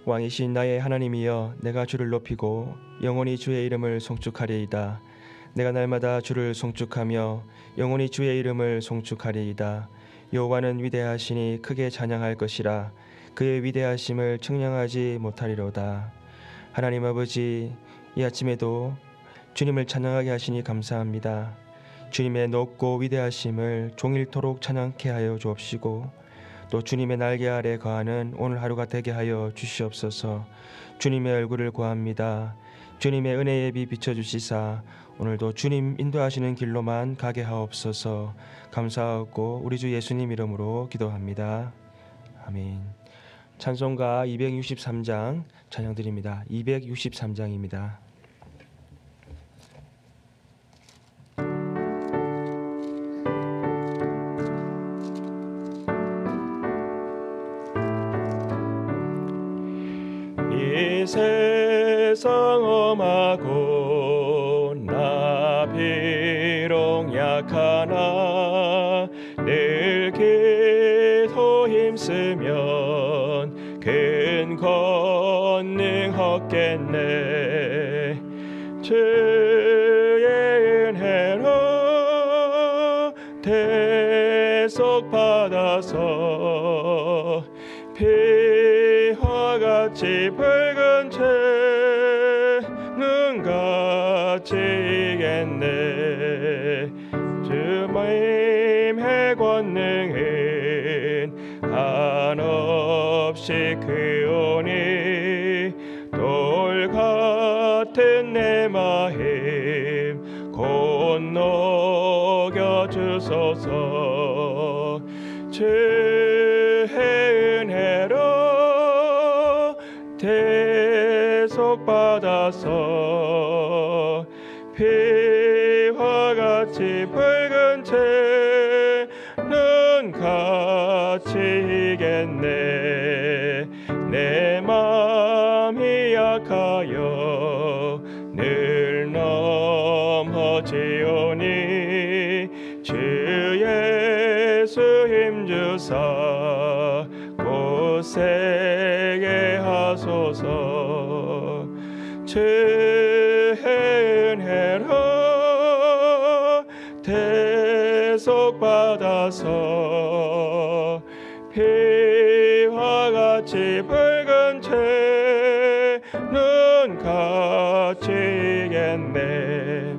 왕이신 나의 하나님이여, 내가 주를 높이고 영원히 주의 이름을 송축하리이다. 내가 날마다 주를 송축하며 영원히 주의 이름을 송축하리이다. 여호와는 위대하시니 크게 찬양할 것이라. 그의 위대하심을 측량하지 못하리로다. 하나님 아버지, 이 아침에도 주님을 찬양하게 하시니 감사합니다. 주님의 높고 위대하심을 종일토록 찬양케 하여 주옵시고, 또 주님의 날개 아래 거하는 오늘 하루가 되게 하여 주시옵소서. 주님의 얼굴을 구합니다. 주님의 은혜의 빛 비춰주시사 오늘도 주님 인도하시는 길로만 가게 하옵소서. 감사하고 우리 주 예수님 이름으로 기도합니다. 아멘. 찬송가 263장 찬양드립니다. 263장입니다. 이 세상 험하고 나 비록 약하나 늘 기도 힘쓰면 큰 권능 얻겠네. 주의 은혜로 대속받아서 피와 같이 붉은 채 눈같이 이겠네. 주님의 권능은 한없이 크오니 돌 같은 내 마음 곧 녹여주소서. 주의 은혜로 대속받아서 피와 같이 붉은 채 눈같이 이겠네. 내 마음이 약하여 늘 넘어지오니 주 예수 힘주사 굳세게 하소서. 주의 은혜로 대속받아서 피와 같이 붉은 채 눈같이 이겠네.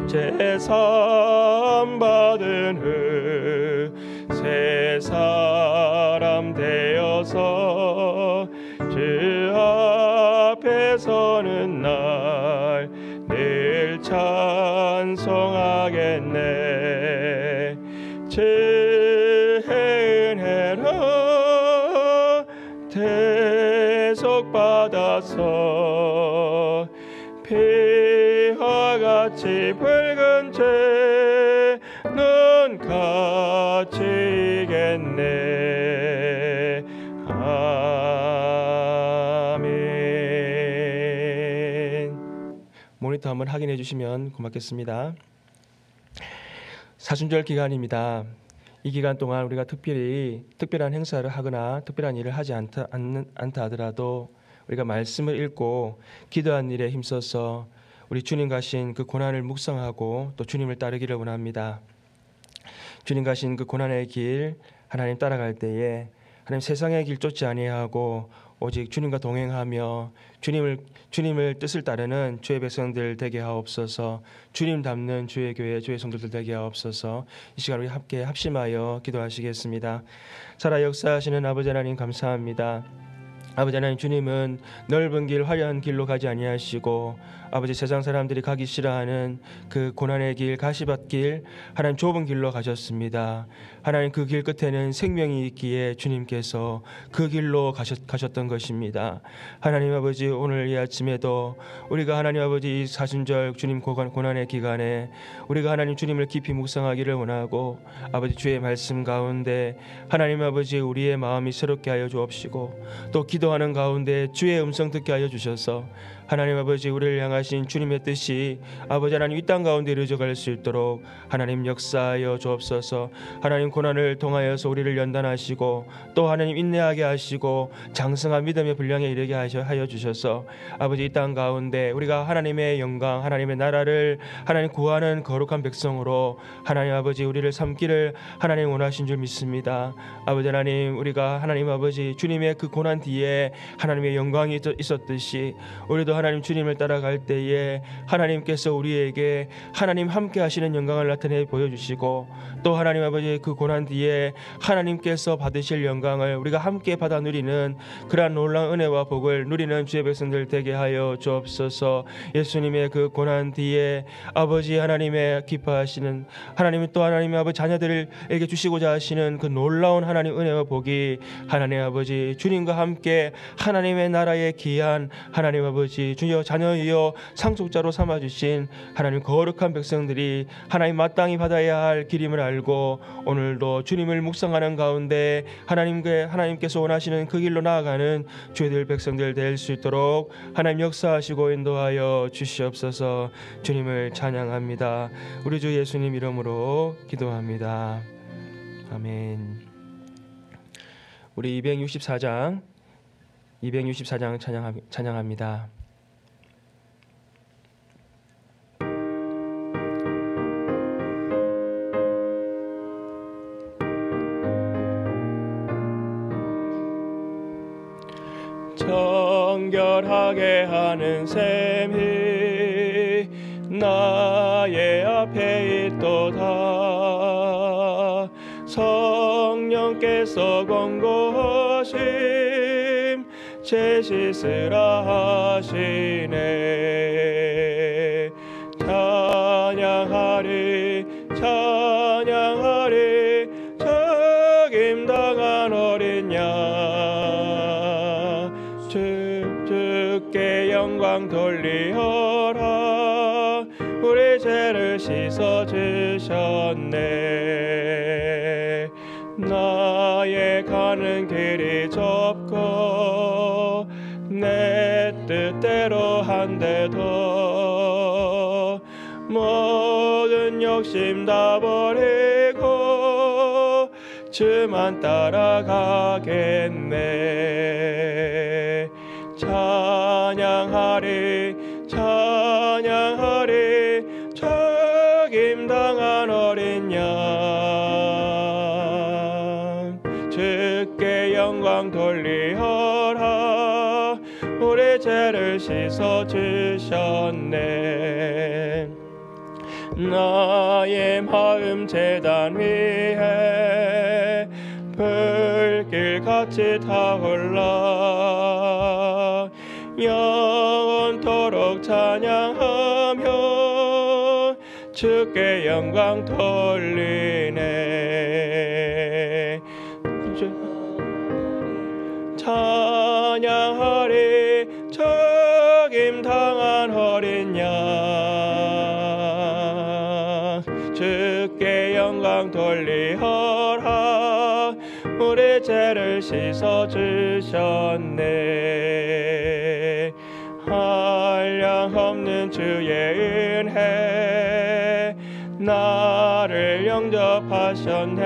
제사 받은 후 새 사람 되어서 주 앞에 서는 날 늘 찬송하겠네. 주의 은혜로 대속받아서 피와 같이 붉은 채 눈같이 이겠네. 아멘. 모니터 한번 확인해 주시면 고맙겠습니다. 사순절 기간입니다. 이 기간 동안 우리가 특별한 행사를 하거나 특별한 일을 하지 않다 하더라도 우리가 말씀을 읽고 기도한 일에 힘써서 우리 주님 가신 그 고난을 묵상하고 또 주님을 따르기를 원합니다. 주님 가신 그 고난의 길 하나님 따라갈 때에 하나님 세상의 길 쫓지 아니하고 오직 주님과 동행하며 주님을 뜻을 따르는 주의 백성들 되게 하옵소서. 주님 닮는 주의 교회 주의 성도들 되게 하옵소서. 이 시간 우리 함께 합심하여 기도하시겠습니다. 살아 역사하시는 아버지 하나님 감사합니다. 아버지 하나님, 주님은 넓은 길 화려한 길로 가지 아니하시고 아버지 세상 사람들이 가기 싫어하는 그 고난의 길 가시밭길 하나님 좁은 길로 가셨습니다. 하나님 그 길 끝에는 생명이 있기에 주님께서 그 길로 가셨던 것입니다. 하나님 아버지, 오늘 이 아침에도 우리가 하나님 아버지 이 사순절 주님 고난의 기간에 우리가 하나님 주님을 깊이 묵상하기를 원하고 아버지 주의 말씀 가운데 하나님 아버지 우리의 마음이 새롭게 하여 주옵시고 또 기도 기도하는 가운데 주의 음성 듣게 하여 주셔서 하나님 아버지 우리를 향하신 주님의 뜻이 아버지 하나님 이 땅 가운데 이루어져갈 수 있도록 하나님 역사하여 주옵소서. 하나님 고난을 통하여서 우리를 연단하시고 또 하나님 인내하게 하시고 장성한 믿음의 분량에 이르게 하여 주셔서 아버지 이 땅 가운데 우리가 하나님의 영광 하나님의 나라를 하나님 구하는 거룩한 백성으로 하나님 아버지 우리를 삼기를 하나님 원하신 줄 믿습니다. 아버지 하나님 우리가 하나님 아버지 주님의 그 고난 뒤에 하나님의 영광이 있었듯이 우리도 하나님 주님을 따라갈 때에 하나님께서 우리에게 하나님 함께 하시는 영광을 나타내 보여주시고 또 하나님 아버지 그 고난 뒤에 하나님께서 받으실 영광을 우리가 함께 받아 누리는 그러한 놀라운 은혜와 복을 누리는 주의 백성들 되게 하여 주옵소서. 예수님의 그 고난 뒤에 아버지 하나님의 기뻐하시는 하나님이 또 하나님의 아버지 자녀들에게 주시고자 하시는 그 놀라운 하나님 은혜와 복이 하나님 아버지 주님과 함께 하나님의 나라에 귀한 하나님 아버지 주여 자녀이여 상속자로 삼아주신 하나님 거룩한 백성들이 하나님 마땅히 받아야 할 길임을 알고 오늘도 주님을 묵상하는 가운데 하나님께서 원하시는 그 길로 나아가는 주의 백성들 될 수 있도록 하나님 역사하시고 인도하여 주시옵소서. 주님을 찬양합니다. 우리 주 예수님 이름으로 기도합니다. 아멘. 우리 264장 찬양합니다. 정결하게 하는 셈이 나의 앞에 있도다. 성령께서 권고하심 제 씻으라 하시네. 찬양하리 찬양하리 적임당한 어린 양 주께 영광 돌리어라. 우리 죄를 씻어 주셨네. 나의 가는 길이 좁고 내 뜻대로 한데도 모든 욕심 다 버리고 주만 따라가겠네. 찬양하리 찬양하리 적임당한 어린 양 주께 영광 돌리어라. 우리 죄를 씻어 주셨네. 나의 마음 제단 위에 불길같이 타올라 영원토록 찬양하며 주께 영광 돌리네. 찬양하리 적임당한 어린 양 주께 영광 돌리어라. 우리 죄를 씻어 주셨네. 한량없는 주의 은혜 나를 영접하셨네.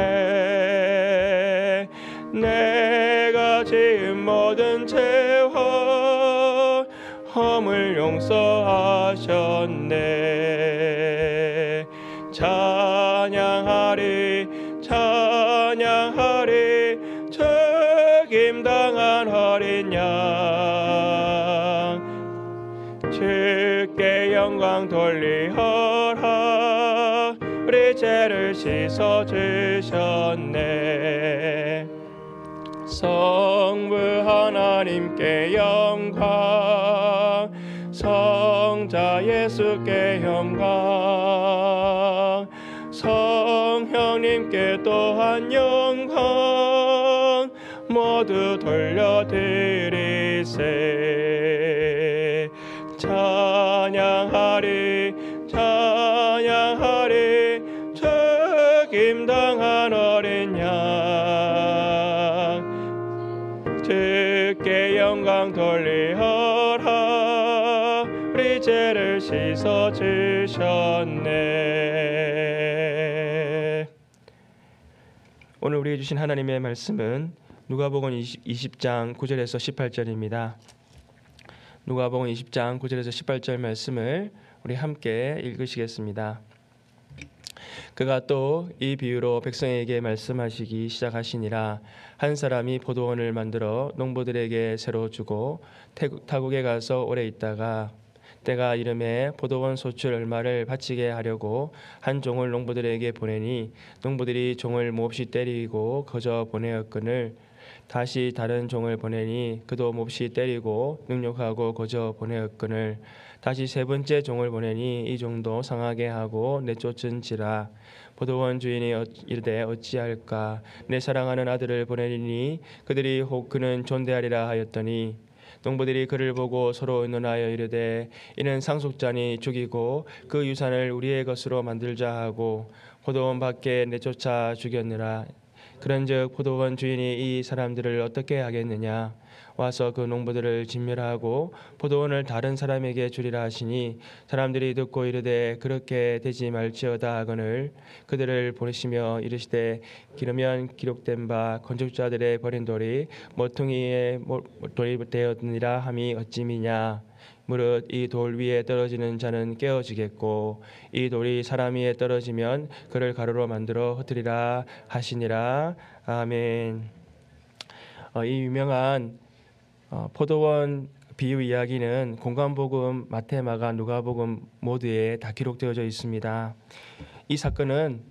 내가 지은 모든 죄와 허물 용서하셨네. 찬양하리 찬양하리 적임당한 어린 양 주께 영광 돌리어라. 우리 죄를 씻어 주셨네. 성부 하나님께 영광 성자 예수께 영광 성령님께 또한 영광 모두 돌려드리세. 찬양하리 찬양하리 적임당한 어린 양 주께 영광 돌리어라. 우리 죄를 씻어 주셨네. 오늘 우리에게 주신 하나님의 말씀은 누가복음 20장 9절에서 18절입니다. 누가복음 20장 9절에서 18절 말씀을 우리 함께 읽으시겠습니다. 그가 또 이 비유로 백성에게 말씀하시기 시작하시니라. 한 사람이 포도원을 만들어 농부들에게 새로 주고 타국에 가서 오래 있다가 때가 이름에 포도원 소출 얼마를 바치게 하려고 한 종을 농부들에게 보내니 농부들이 종을 몹시 때리고 거저 보내었거늘 다시 다른 종을 보내니 그도 몹시 때리고 능욕하고 거저 보내었거늘 다시 세 번째 종을 보내니 이 종도 상하게 하고 내쫓은지라. 포도원 주인이 이르되 어찌할까? 내 사랑하는 아들을 보내리니 그들이 혹 그는 존대하리라 하였더니 농부들이 그를 보고 서로 의논하여 이르되 이는 상속자니 죽이고 그 유산을 우리의 것으로 만들자 하고 포도원 밖에 내쫓아 죽였느라. 그런즉 포도원 주인이 이 사람들을 어떻게 하겠느냐? 와서 그 농부들을 진멸하고 포도원을 다른 사람에게 주리라 하시니 사람들이 듣고 이르되 그렇게 되지 말지어다 하거늘 그들을 보내시며 이르시되 기르면 기록된 바 건축자들의 버린 돌이 모퉁이에 돌이 되었느니라 함이 어찌미냐? 무릇 이 돌 위에 떨어지는 자는 깨어지겠고 이 돌이 사람 위에 떨어지면 그를 가루로 만들어 흩으리라 하시니라. 아멘. 이 유명한 포도원 비유 이야기는 공관복음, 마태, 마가, 누가복음 모두에 다 기록되어져 있습니다. 이 사건은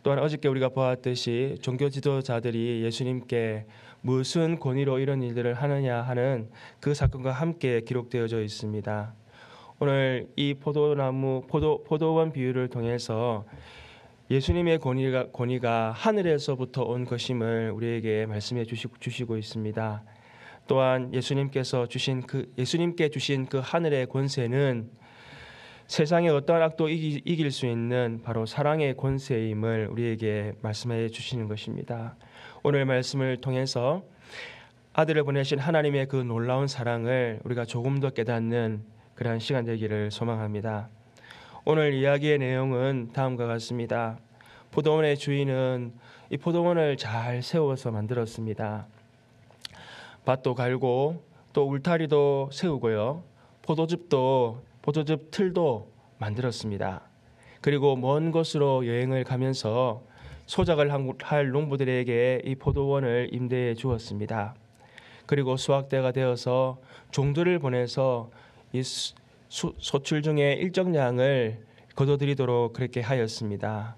또한 어저께 우리가 보았듯이 종교 지도자들이 예수님께 무슨 권위로 이런 일들을 하느냐 하는 그 사건과 함께 기록되어져 있습니다. 오늘 이 포도원 비유를 통해서 예수님의 권위가 하늘에서부터 온 것임을 우리에게 말씀해 주시고 있습니다. 또한 예수님께 주신 그 하늘의 권세는 세상의 어떠한 악도 이길 수 있는 바로 사랑의 권세임을 우리에게 말씀해 주시는 것입니다. 오늘 말씀을 통해서 아들을 보내신 하나님의 그 놀라운 사랑을 우리가 조금 더 깨닫는 그러한 시간 되기를 소망합니다. 오늘 이야기의 내용은 다음과 같습니다. 포도원의 주인은 이 포도원을 잘 세워서 만들었습니다. 밭도 갈고 또 울타리도 세우고요. 포도즙 틀도 만들었습니다. 그리고 먼 곳으로 여행을 가면서 소작을 할 농부들에게 이 포도원을 임대해 주었습니다. 그리고 수확대가 되어서 종들을 보내서 이 소출 중에 일정량을 거둬들이도록 그렇게 하였습니다.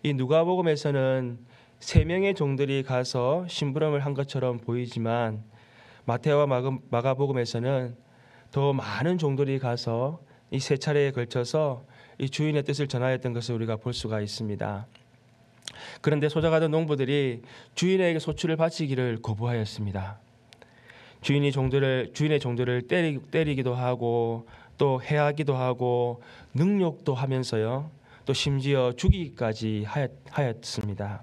이 누가복음에서는 3명의 종들이 가서 심부름을 한 것처럼 보이지만 마태와 마가복음에서는 더 많은 종들이 가서 이 3차례에 걸쳐서 이 주인의 뜻을 전하였던 것을 우리가 볼 수가 있습니다. 그런데 소작하던 농부들이 주인에게 소출을 바치기를 거부하였습니다. 주인의 종들을 때리기도 하고 또 해하기도 하고 능욕도 하면서요. 또 심지어 죽이기까지 하였습니다.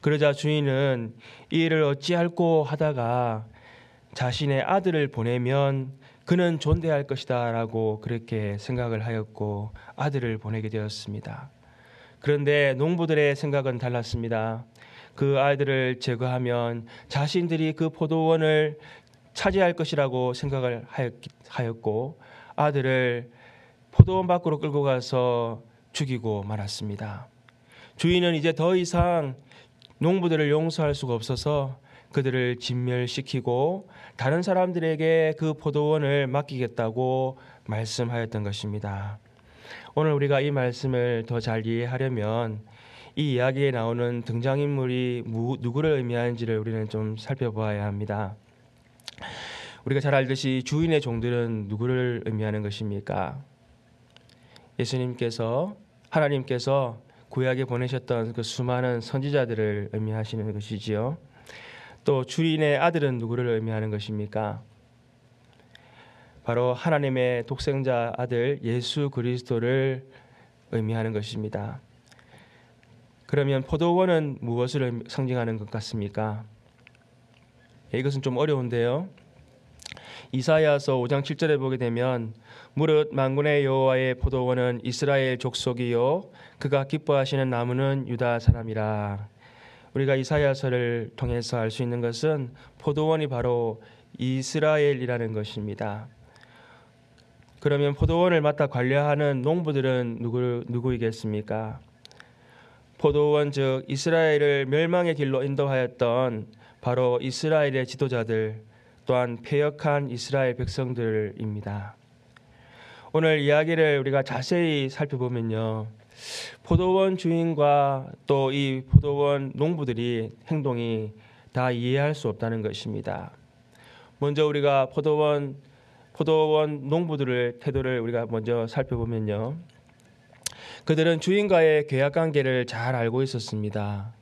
그러자 주인은 이 일을 어찌할꼬 하다가 자신의 아들을 보내면 그는 존대할 것이다 라고 그렇게 생각을 하였고 아들을 보내게 되었습니다. 그런데 농부들의 생각은 달랐습니다. 그 아이들을 제거하면 자신들이 그 포도원을 차지할 것이라고 생각을 하였고 아들을 포도원 밖으로 끌고 가서 죽이고 말았습니다. 주인은 이제 더 이상 농부들을 용서할 수가 없어서 그들을 진멸시키고 다른 사람들에게 그 포도원을 맡기겠다고 말씀하였던 것입니다. 오늘 우리가 이 말씀을 더 잘 이해하려면 이 이야기에 나오는 등장인물이 누구를 의미하는지를 우리는 좀 살펴보아야 합니다. 우리가 잘 알듯이 주인의 종들은 누구를 의미하는 것입니까? 하나님께서 구약에 보내셨던 그 수많은 선지자들을 의미하시는 것이지요. 또 주인의 아들은 누구를 의미하는 것입니까? 바로 하나님의 독생자 아들 예수 그리스도를 의미하는 것입니다. 그러면 포도원은 무엇을 상징하는 것 같습니까? 이것은 좀 어려운데요. 이사야서 5장 7절에 보게 되면 무릇 만군의 여호와의 포도원은 이스라엘 족속이요 그가 기뻐하시는 나무는 유다 사람이라. 우리가 이사야서를 통해서 알 수 있는 것은 포도원이 바로 이스라엘이라는 것입니다. 그러면 포도원을 맡아 관리하는 농부들은 누구이겠습니까? 포도원 즉 이스라엘을 멸망의 길로 인도하였던 바로 이스라엘의 지도자들, 또한 패역한 이스라엘 백성들입니다. 오늘 이야기를 우리가 자세히 살펴보면요, 포도원 주인과 또 이 포도원 농부들이 행동이 다 이해할 수 없다는 것입니다. 먼저 우리가 포도원 농부들의 태도를 우리가 먼저 살펴보면요, 그들은 주인과의 계약 관계를 잘 알고 있었습니다.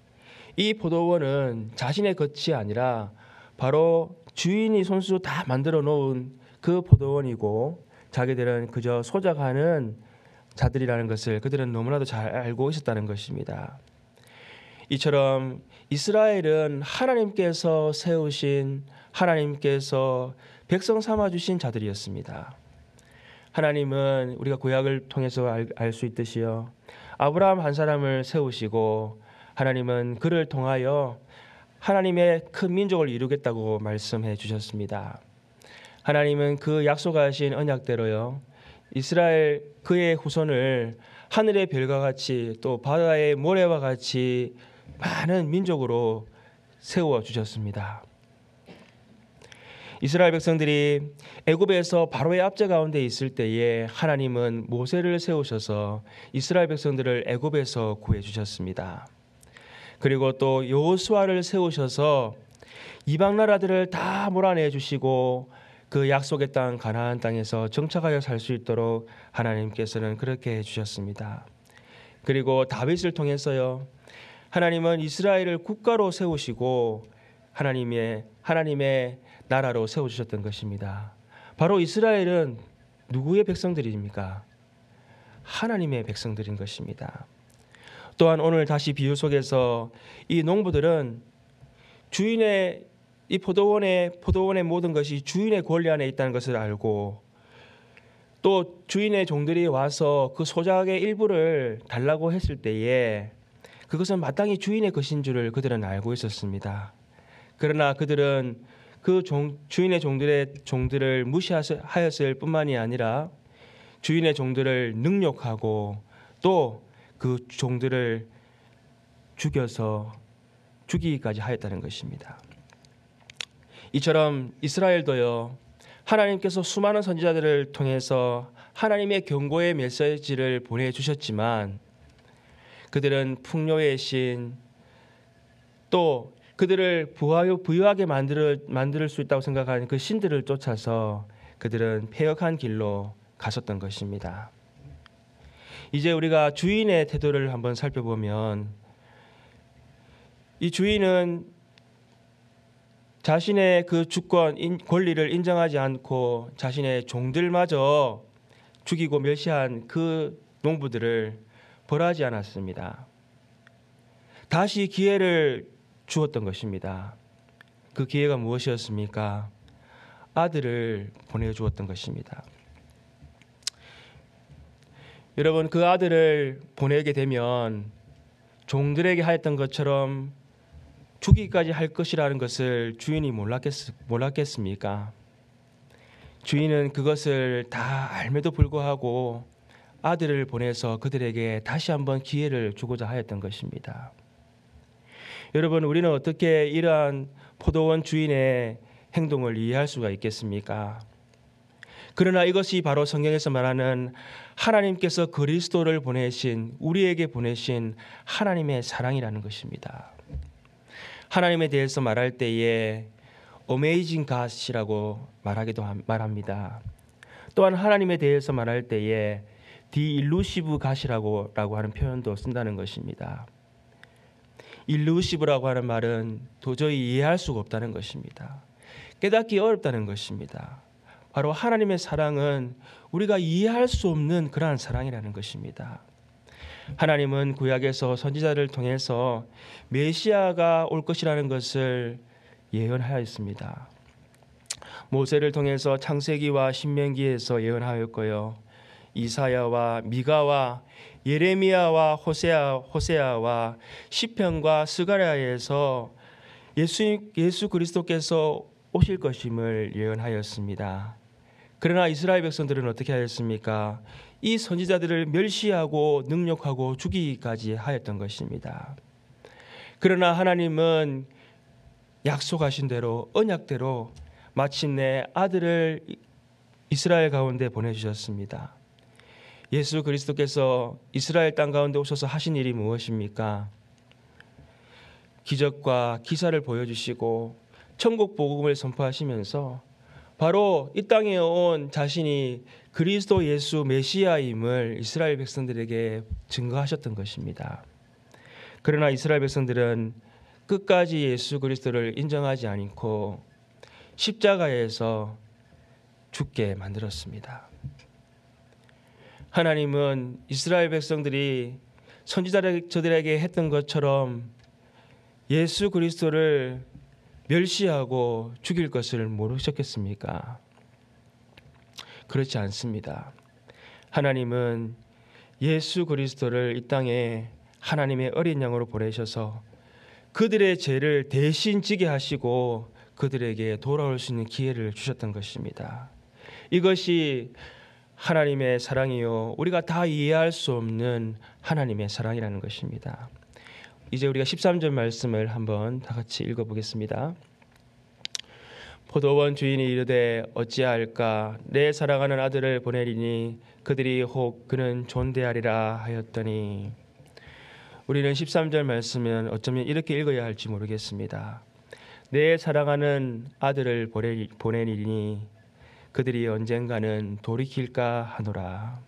이 포도원은 자신의 것이 아니라 바로 주인이 손수 다 만들어 놓은 그 포도원이고 자기들은 그저 소작하는 자들이라는 것을 그들은 너무나도 잘 알고 있었다는 것입니다. 이처럼 이스라엘은 하나님께서 세우신, 하나님께서 백성 삼아주신 자들이었습니다. 하나님은 우리가 구약을 통해서 알 수 있듯이요, 아브라함 한 사람을 세우시고 하나님은 그를 통하여 하나님의 큰 민족을 이루겠다고 말씀해 주셨습니다. 하나님은 그 약속하신 언약대로요, 이스라엘 그의 후손을 하늘의 별과 같이 또 바다의 모래와 같이 많은 민족으로 세워 주셨습니다. 이스라엘 백성들이 애굽에서 바로의 압제 가운데 있을 때에 하나님은 모세를 세우셔서 이스라엘 백성들을 애굽에서 구해 주셨습니다. 그리고 또 여호수아를 세우셔서 이방 나라들을 다 몰아내 주시고 그 약속의 땅 가나안 땅에서 정착하여 살 수 있도록 하나님께서는 그렇게 해 주셨습니다. 그리고 다윗을 통해서요, 하나님은 이스라엘을 국가로 세우시고 하나님의 나라로 세워주셨던 것입니다. 바로 이스라엘은 누구의 백성들입니까? 하나님의 백성들인 것입니다. 또한 오늘 다시 비유 속에서 이 농부들은 주인의 이 포도원의 모든 것이 주인의 권리 안에 있다는 것을 알고 또 주인의 종들이 와서 그 소작의 일부를 달라고 했을 때에 그것은 마땅히 주인의 것인 줄을 그들은 알고 있었습니다. 그러나 그들은 그 주인의 종들을 무시하였을 뿐만이 아니라 주인의 종들을 능욕하고 또 그 종들을 죽이기까지 하였다는 것입니다. 이처럼 이스라엘도요, 하나님께서 수많은 선지자들을 통해서 하나님의 경고의 메시지를 보내주셨지만 그들은 풍요의 신, 또 그들을 부유하게 만들 수 있다고 생각하는 그 신들을 쫓아서 그들은 패역한 길로 갔었던 것입니다. 이제 우리가 주인의 태도를 한번 살펴보면 이 주인은 자신의 그 주권, 권리를 인정하지 않고 자신의 종들마저 죽이고 멸시한 그 농부들을 벌하지 않았습니다. 다시 기회를 주었던 것입니다. 그 기회가 무엇이었습니까? 아들을 보내주었던 것입니다. 여러분, 그 아들을 보내게 되면 종들에게 하였던 것처럼 죽이기까지 할 것이라는 것을 주인이 몰랐겠습니까? 주인은 그것을 다 알매도 불구하고 아들을 보내서 그들에게 다시 한번 기회를 주고자 하였던 것입니다. 여러분, 우리는 어떻게 이러한 포도원 주인의 행동을 이해할 수가 있겠습니까? 그러나 이것이 바로 성경에서 말하는 하나님께서 그리스도를 보내신, 우리에게 보내신 하나님의 사랑이라는 것입니다. 하나님에 대해서 말할 때에 Amazing God이라고 말합니다. 또한 하나님에 대해서 말할 때에 The Elusive God이라고 하는 표현도 쓴다는 것입니다. Elusive라고 하는 말은 도저히 이해할 수가 없다는 것입니다. 깨닫기 어렵다는 것입니다. 바로 하나님의 사랑은 우리가 이해할 수 없는 그러한 사랑이라는 것입니다. 하나님은 구약에서 선지자를 통해서 메시아가 올 것이라는 것을 예언하였습니다. 모세를 통해서 창세기와 신명기에서 예언하였고요. 이사야와 미가와 예레미야와 호세아와 시편과 스가랴에서 예수 그리스도께서 오실 것임을 예언하였습니다. 그러나 이스라엘 백성들은 어떻게 하였습니까? 이 선지자들을 멸시하고 능욕하고 죽이기까지 하였던 것입니다. 그러나 하나님은 약속하신 대로 언약대로 마침내 아들을 이스라엘 가운데 보내주셨습니다. 예수 그리스도께서 이스라엘 땅 가운데 오셔서 하신 일이 무엇입니까? 기적과 기사를 보여주시고 천국 복음을 선포하시면서 바로 이 땅에 온 자신이 그리스도 예수 메시아임을 이스라엘 백성들에게 증거하셨던 것입니다. 그러나 이스라엘 백성들은 끝까지 예수 그리스도를 인정하지 않고 십자가에서 죽게 만들었습니다. 하나님은 이스라엘 백성들이 선지자들에게 했던 것처럼 예수 그리스도를 멸시하고 죽일 것을 모르셨겠습니까? 그렇지 않습니다. 하나님은 예수 그리스도를 이 땅에 하나님의 어린 양으로 보내셔서 그들의 죄를 대신 지게 하시고 그들에게 돌아올 수 있는 기회를 주셨던 것입니다. 이것이 하나님의 사랑이요, 우리가 다 이해할 수 없는 하나님의 사랑이라는 것입니다. 이제 우리가 13절 말씀을 한번 다 같이 읽어보겠습니다. 포도원 주인이 이르되 어찌할까 내 사랑하는 아들을 보내리니 그들이 혹 그는 존대하리라 하였더니, 우리는 13절 말씀은 어쩌면 이렇게 읽어야 할지 모르겠습니다. 내 사랑하는 아들을 보내리니 그들이 언젠가는 돌이킬까 하노라.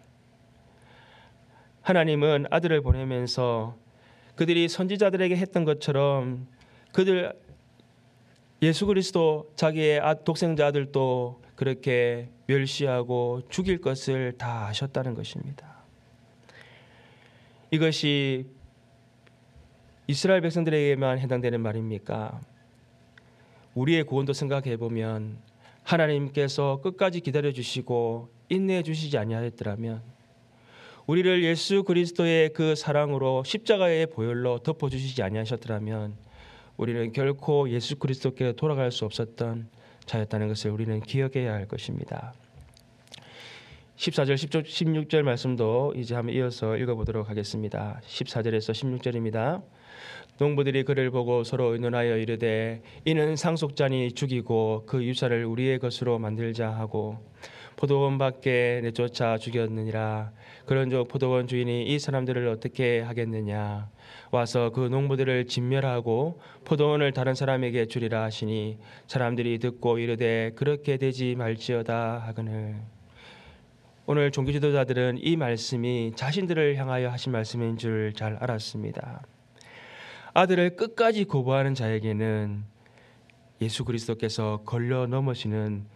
하나님은 아들을 보내면서 그들이 선지자들에게 했던 것처럼 예수 그리스도 자기의 독생자 아들도 그렇게 멸시하고 죽일 것을 다 아셨다는 것입니다. 이것이 이스라엘 백성들에게만 해당되는 말입니까? 우리의 구원도 생각해 보면 하나님께서 끝까지 기다려 주시고 인내해 주시지 아니하였더라면, 우리를 예수 그리스도의 그 사랑으로 십자가의 보혈로 덮어 주시지 아니하셨더라면 우리는 결코 예수 그리스도께 돌아갈 수 없었던 자였다는 것을 우리는 기억해야 할 것입니다. 14절 16절 말씀도 이제 한번 이어서 읽어보도록 하겠습니다. 14절에서 16절입니다. 농부들이 그를 보고 서로 의논하여 이르되 이는 상속자니 죽이고 그 유산을 우리의 것으로 만들자 하고 포도원 밖에 내쫓아 죽였느니라. 그런즉 포도원 주인이 이 사람들을 어떻게 하겠느냐, 와서 그 농부들을 진멸하고 포도원을 다른 사람에게 주리라 하시니 사람들이 듣고 이르되 그렇게 되지 말지어다 하거늘. 오늘 종교 지도자들은 이 말씀이 자신들을 향하여 하신 말씀인 줄 잘 알았습니다. 아들을 끝까지 거부하는 자에게는 예수 그리스도께서 걸려 넘어지는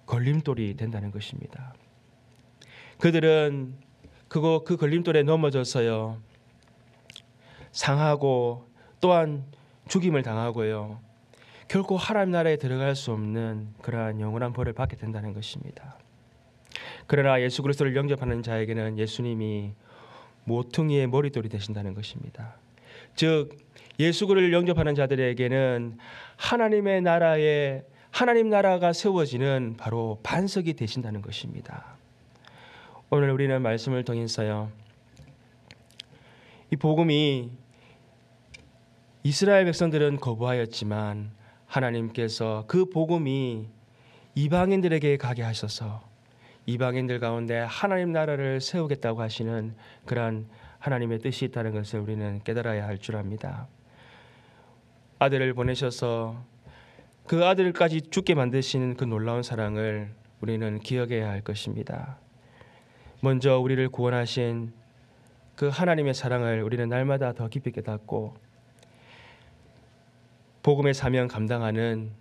걸림돌이 된다는 것입니다. 그들은 그 걸림돌에 넘어져서요, 상하고 또한 죽임을 당하고요, 결코 하나님 나라에 들어갈 수 없는 그러한 영원한 벌을 받게 된다는 것입니다. 그러나 예수 그리스도를 영접하는 자에게는 예수님이 모퉁이의 머리돌이 되신다는 것입니다. 즉 예수 그리스도를 영접하는 자들에게는 하나님의 나라에 하나님 나라가 세워지는 바로 반석이 되신다는 것입니다. 오늘 우리는 말씀을 통해서요, 이 복음이 이스라엘 백성들은 거부하였지만 하나님께서 그 복음이 이방인들에게 가게 하셔서 이방인들 가운데 하나님 나라를 세우겠다고 하시는 그러한 하나님의 뜻이 있다는 것을 우리는 깨달아야 할 줄 압니다. 아들을 보내셔서 그 아들까지 죽게 만드신 그 놀라운 사랑을 우리는 기억해야 할 것입니다. 먼저 우리를 구원하신 그 하나님의 사랑을 우리는 날마다 더 깊이 깨닫고 복음의 사명 감당하는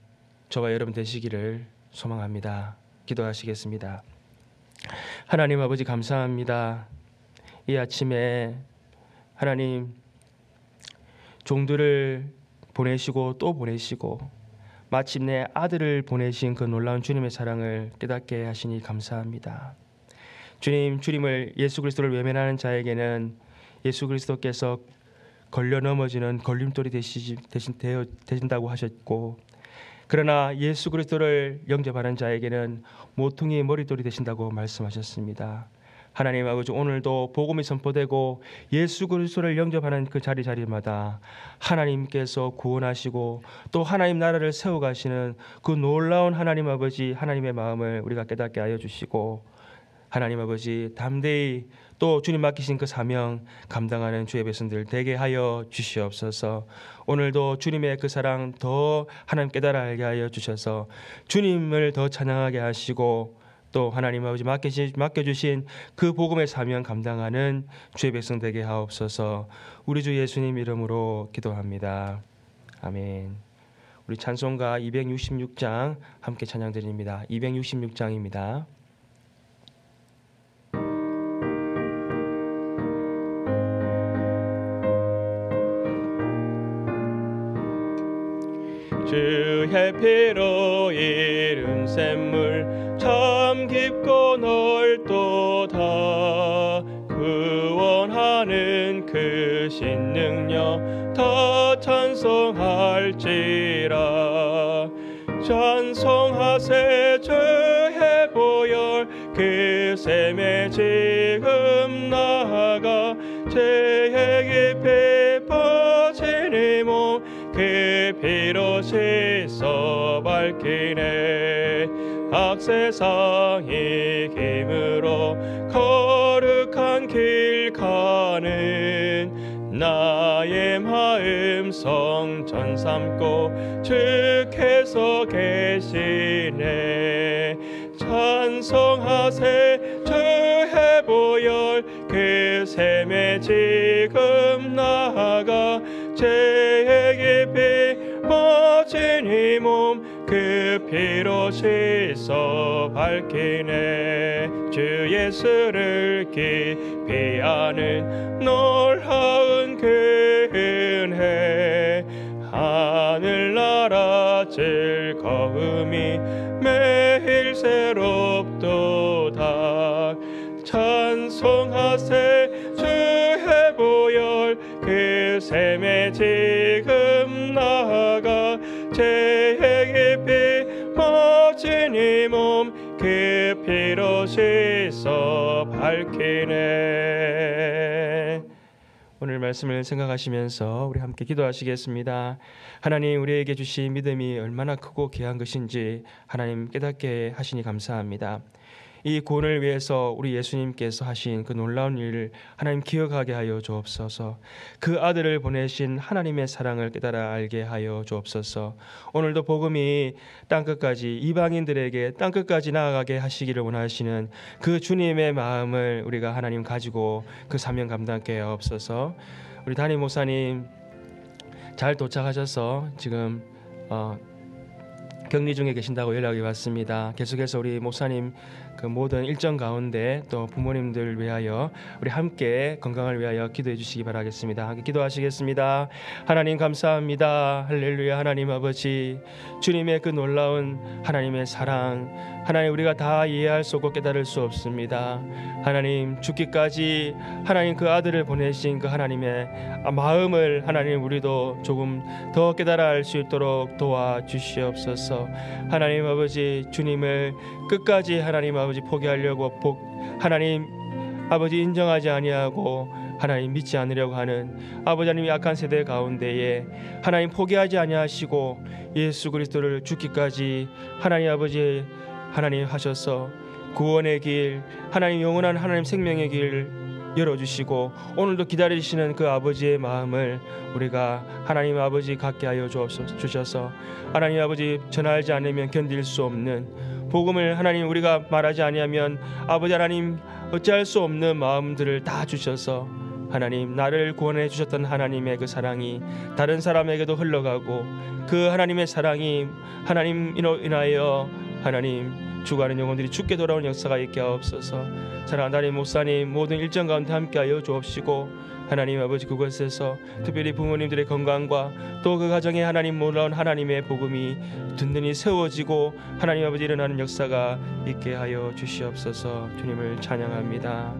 저와 여러분 되시기를 소망합니다. 기도하시겠습니다. 하나님 아버지, 감사합니다. 이 아침에 하나님 종들을 보내시고 또 보내시고 마침내 아들을 보내신 그 놀라운 주님의 사랑을 깨닫게 하시니 감사합니다. 주님을 예수 그리스도를 외면하는 자에게는 예수 그리스도께서 걸려 넘어지는 걸림돌이 되신다고 하셨고, 그러나 예수 그리스도를 영접하는 자에게는 모퉁이의 머릿돌이 되신다고 말씀하셨습니다. 하나님 아버지, 오늘도 복음이 선포되고 예수 그리스도를 영접하는 그 자리마다 하나님께서 구원하시고 또 하나님 나라를 세워가시는 그 놀라운 하나님 아버지, 하나님의 마음을 우리가 깨닫게 하여 주시고, 하나님 아버지, 담대히 또 주님 맡기신 그 사명 감당하는 주의 백성들 되게 하여 주시옵소서. 오늘도 주님의 그 사랑 더 하나님 깨달아 알게 하여 주셔서 주님을 더 찬양하게 하시고, 또 하나님 아버지 맡겨주신 그 복음의 사명 감당하는 주의 백성 되게 하옵소서. 우리 주 예수님 이름으로 기도합니다. 아멘. 우리 찬송가 266장 함께 찬양드립니다. 266장입니다. 주의 피로 이룬 샘물 참 깊고 넓도다. 구원하는 크신 능력 더 찬송할지라. 찬송하세 주의 보혈 그 샘에 지금 나아가 죄의 깊이 퍼진 이 몸 그 피로 씻어 밝히네. 악세상이 힘으로 거룩한 길 가는 나의 마음 성전 삼고 주께서 계시네. 찬송하세 주의 보혈 그 샘에 지금 나아가 죄의 깊이 퍼진 이 몸 그 피로 씻어 밝히네. 주 예수를 깊이 아는 놀라운 그 은혜 하늘나라 즐거움이 매일 새롭도다. 찬송하세 주의 보혈 그 샘에 지금 나아가 죄의 깊이 퍼진 이 몸 그 피로 씻어 밝히네. 오늘 말씀을 생각하시면서 우리 함께 기도하시겠습니다. 하나님, 우리에게 주신 믿음이 얼마나 크고 귀한 것인지 하나님 깨닫게 하시니 감사합니다. 이 구원을 위해서 우리 예수님께서 하신 그 놀라운 일을 하나님 기억하게 하여 주옵소서. 그 아들을 보내신 하나님의 사랑을 깨달아 알게 하여 주옵소서. 오늘도 복음이 땅끝까지, 이방인들에게 땅끝까지 나아가게 하시기를 원하시는 그 주님의 마음을 우리가 하나님 가지고 그 사명 감당케 하옵소서. 우리 담임 목사님 잘 도착하셔서 지금 격리 중에 계신다고 연락이 왔습니다. 계속해서 우리 목사님 그 모든 일정 가운데 또 부모님들 위하여 우리 함께 건강을 위하여 기도해 주시기 바라겠습니다. 함께 기도하시겠습니다. 하나님 감사합니다. 할렐루야. 하나님 아버지, 주님의 그 놀라운 하나님의 사랑, 하나님 우리가 다 이해할 수 없고 깨달을 수 없습니다. 하나님 죽기까지 하나님 그 아들을 보내신 그 하나님의 마음을 하나님 우리도 조금 더 깨달아 알 수 있도록 도와주시옵소서. 하나님 아버지, 주님을 끝까지 하나님 아버지 포기하려고 하나님 아버지 인정하지 아니하고 하나님 믿지 않으려고 하는 아버지 하나님 약한 세대 가운데에 하나님 포기하지 아니하시고 예수 그리스도를 죽기까지 하나님 아버지 하나님 하셔서 구원의 길, 하나님 영원한 하나님 생명의 길 열어주시고 오늘도 기다리시는 그 아버지의 마음을 우리가 하나님 아버지 갖게 하여 주셔서 하나님 아버지 전하지 않으면 견딜 수 없는 복음을 하나님 우리가 말하지 아니하면 아버지 하나님 어찌할 수 없는 마음들을 다 주셔서 하나님 나를 구원해 주셨던 하나님의 그 사랑이 다른 사람에게도 흘러가고 그 하나님의 사랑이 하나님 인하여 하나님 죽어가는 영혼들이 죽게 돌아오는 역사가 있게 하옵소서. 사랑하는 하나님 목사님 모든 일정 가운데 함께하여 주옵시고 하나님 아버지 그곳에서 특별히 부모님들의 건강과 또 그 가정에 하나님 놀라운 하나님의 복음이 든든히 세워지고 하나님 아버지 일어나는 역사가 있게 하여 주시옵소서. 주님을 찬양합니다.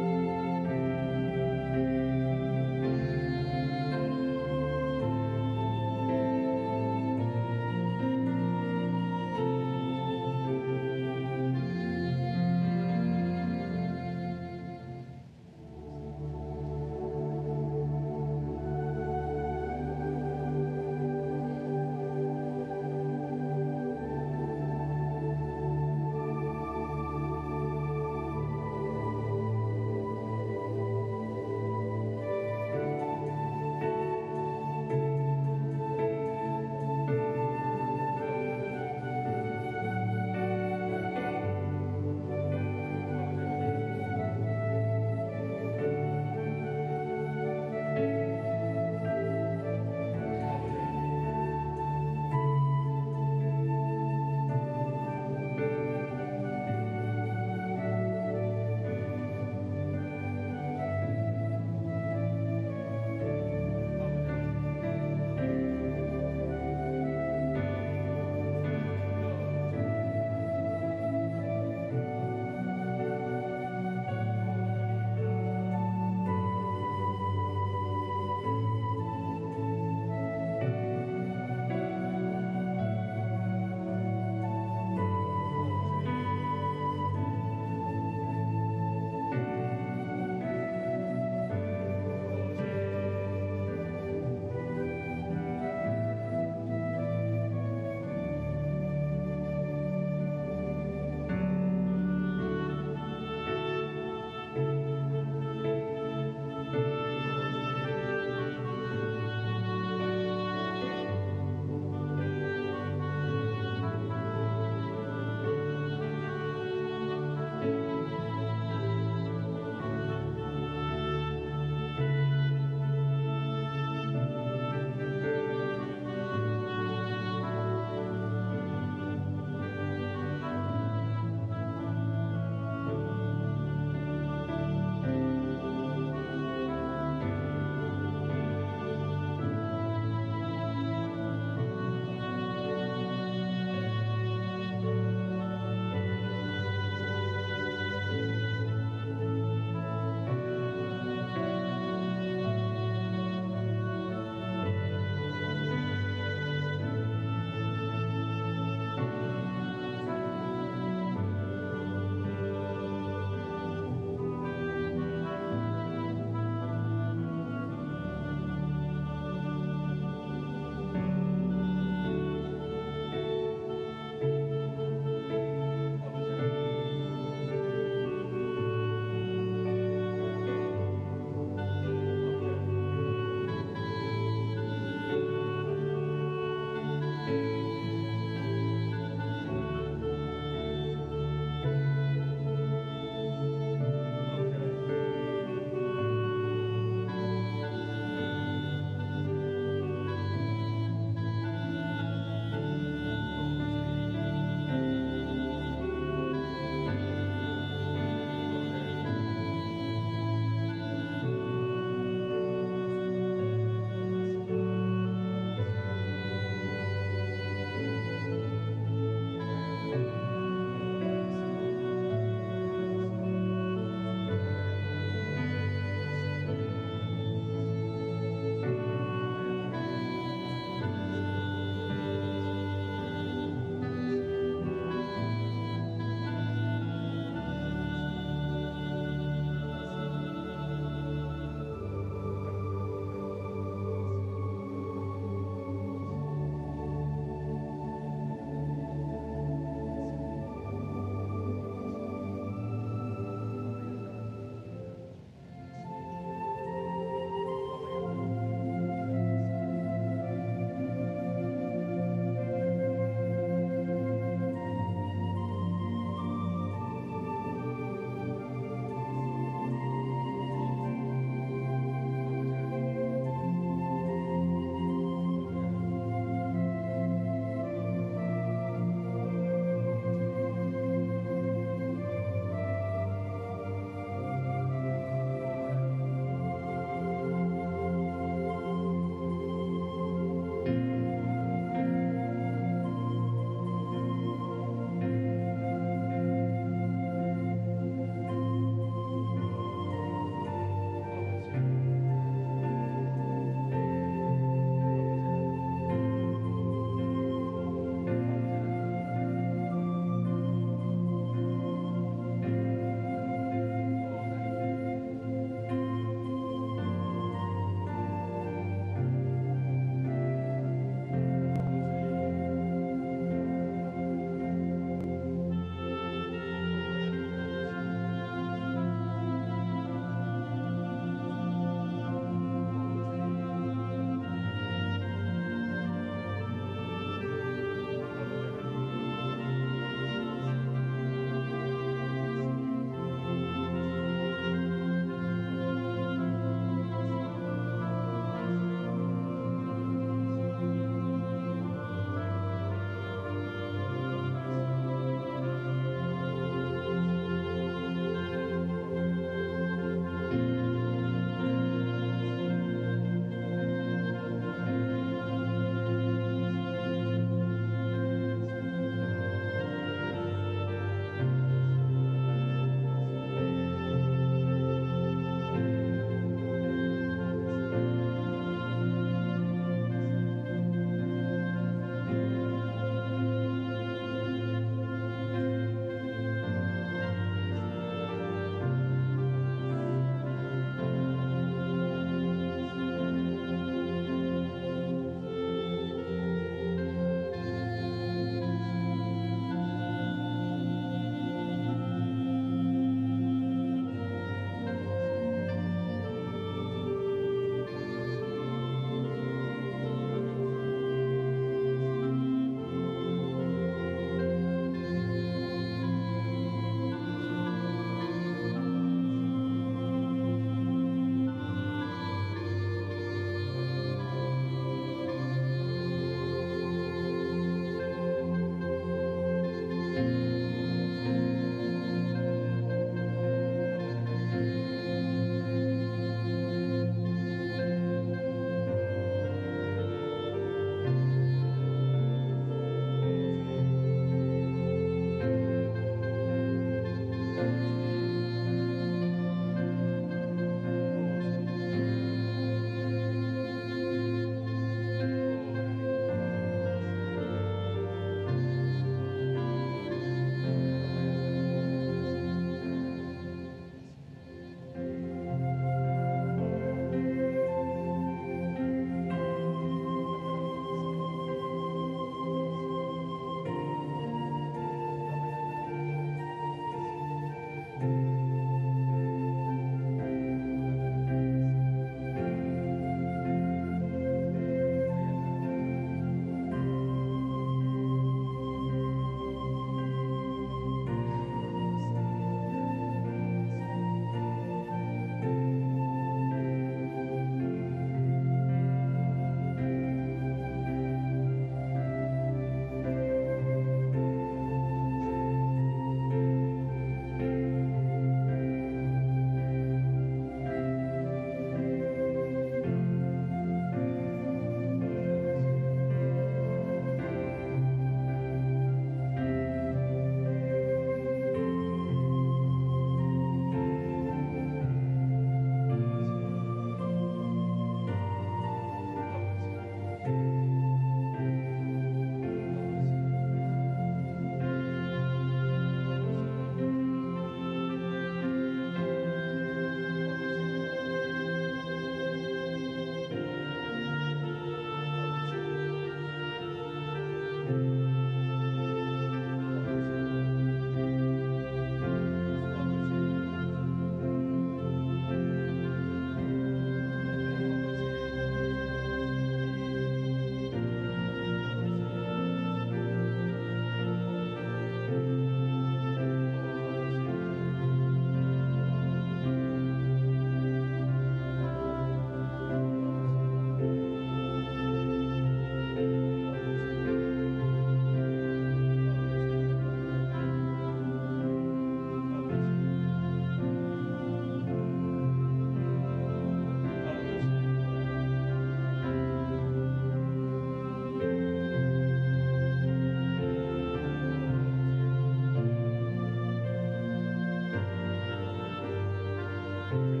네.